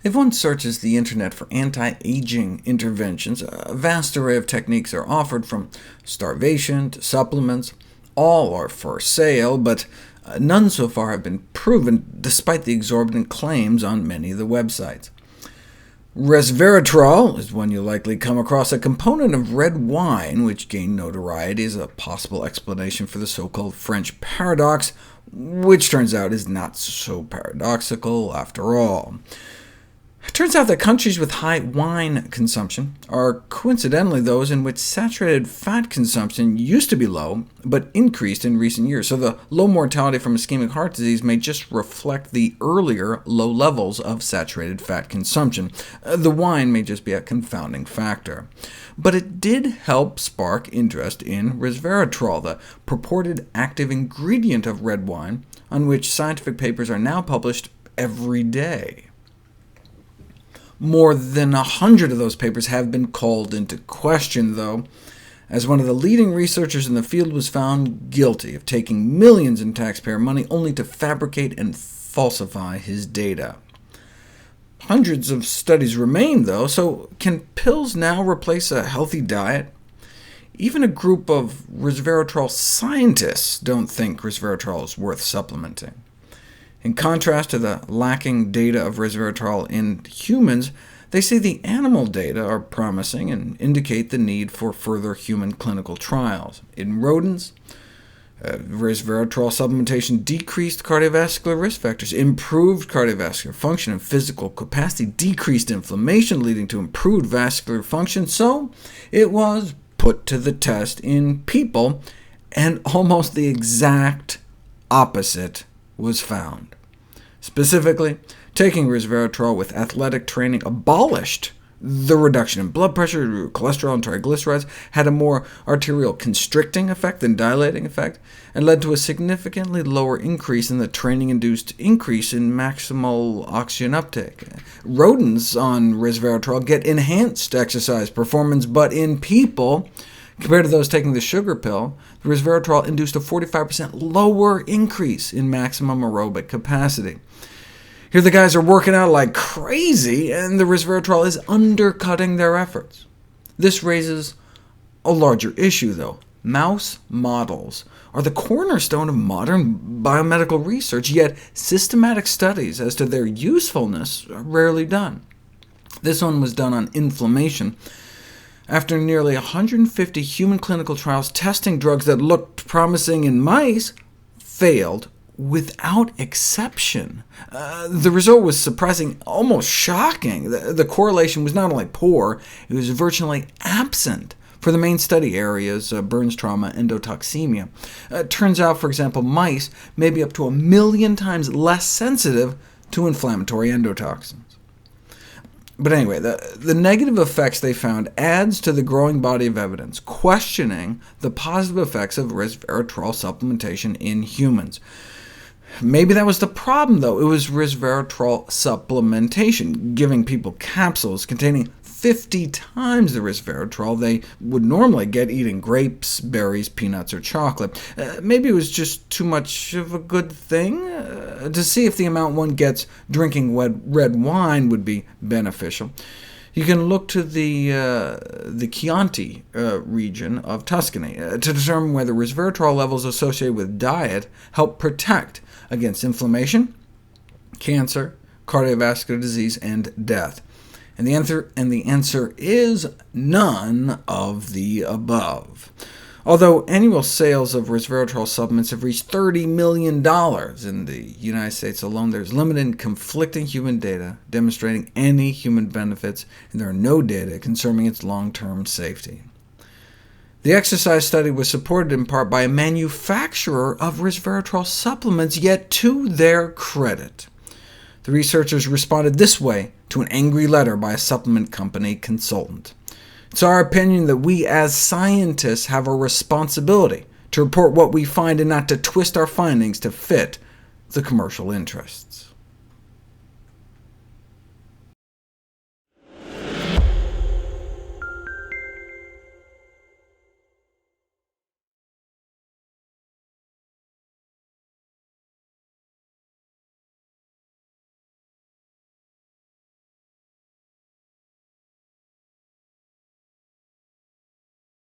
If one searches the internet for anti-aging interventions, a vast array of techniques are offered, from starvation to supplements. All are for sale, but none so far have been proven, despite the exorbitant claims on many of the websites. Resveratrol is one you'll likely come across, a component of red wine, which gained notoriety as a possible explanation for the so-called French paradox, which turns out is not so paradoxical after all. It turns out that countries with high wine consumption are coincidentally those in which saturated fat consumption used to be low, but increased in recent years, so the low mortality from ischemic heart disease may just reflect the earlier low levels of saturated fat consumption. The wine may just be a confounding factor. But it did help spark interest in resveratrol, the purported active ingredient of red wine, on which scientific papers are now published every day. More than 100 of those papers have been called into question, though, as one of the leading researchers in the field was found guilty of taking millions in taxpayer money only to fabricate and falsify his data. Hundreds of studies remain, though, so can pills now replace a healthy diet? Even a group of resveratrol scientists don't think resveratrol is worth supplementing. In contrast to the lacking data of resveratrol in humans, they say the animal data are promising and indicate the need for further human clinical trials. In rodents, resveratrol supplementation decreased cardiovascular risk factors, improved cardiovascular function and physical capacity, decreased inflammation, leading to improved vascular function, so it was put to the test in people, and almost the exact opposite was found. Specifically, taking resveratrol with athletic training abolished the reduction in blood pressure, cholesterol, and triglycerides, had a more arterial constricting effect than dilating effect, and led to a significantly lower increase in the training-induced increase in maximal oxygen uptake. Rodents on resveratrol get enhanced exercise performance, but in people, compared to those taking the sugar pill, the resveratrol induced a 45% lower increase in maximum aerobic capacity. Here the guys are working out like crazy, and the resveratrol is undercutting their efforts. This raises a larger issue, though. Mouse models are the cornerstone of modern biomedical research, yet systematic studies as to their usefulness are rarely done. This one was done on inflammation. After nearly 150 human clinical trials testing drugs that looked promising in mice, failed without exception. The result was surprising, almost shocking. The correlation was not only poor, it was virtually absent for the main study areas, burns trauma, endotoxemia. It turns out, for example, mice may be up to 1 million times less sensitive to inflammatory endotoxins. But anyway, the negative effects they found adds to the growing body of evidence questioning the positive effects of resveratrol supplementation in humans. Maybe that was the problem, though. It was resveratrol supplementation, giving people capsules containing 50 times the resveratrol they would normally get eating grapes, berries, peanuts, or chocolate. Maybe it was just too much of a good thing. To see if the amount one gets drinking red wine would be beneficial, you can look to the Chianti region of Tuscany to determine whether resveratrol levels associated with diet help protect against inflammation, cancer, cardiovascular disease, and death. And the answer is none of the above. Although annual sales of resveratrol supplements have reached $30 million in the United States alone, there's limited and conflicting human data demonstrating any human benefits, and there are no data concerning its long-term safety. The exercise study was supported in part by a manufacturer of resveratrol supplements, yet to their credit, the researchers responded this way to an angry letter by a supplement company consultant. It's our opinion that we as scientists have a responsibility to report what we find and not to twist our findings to fit the commercial interests.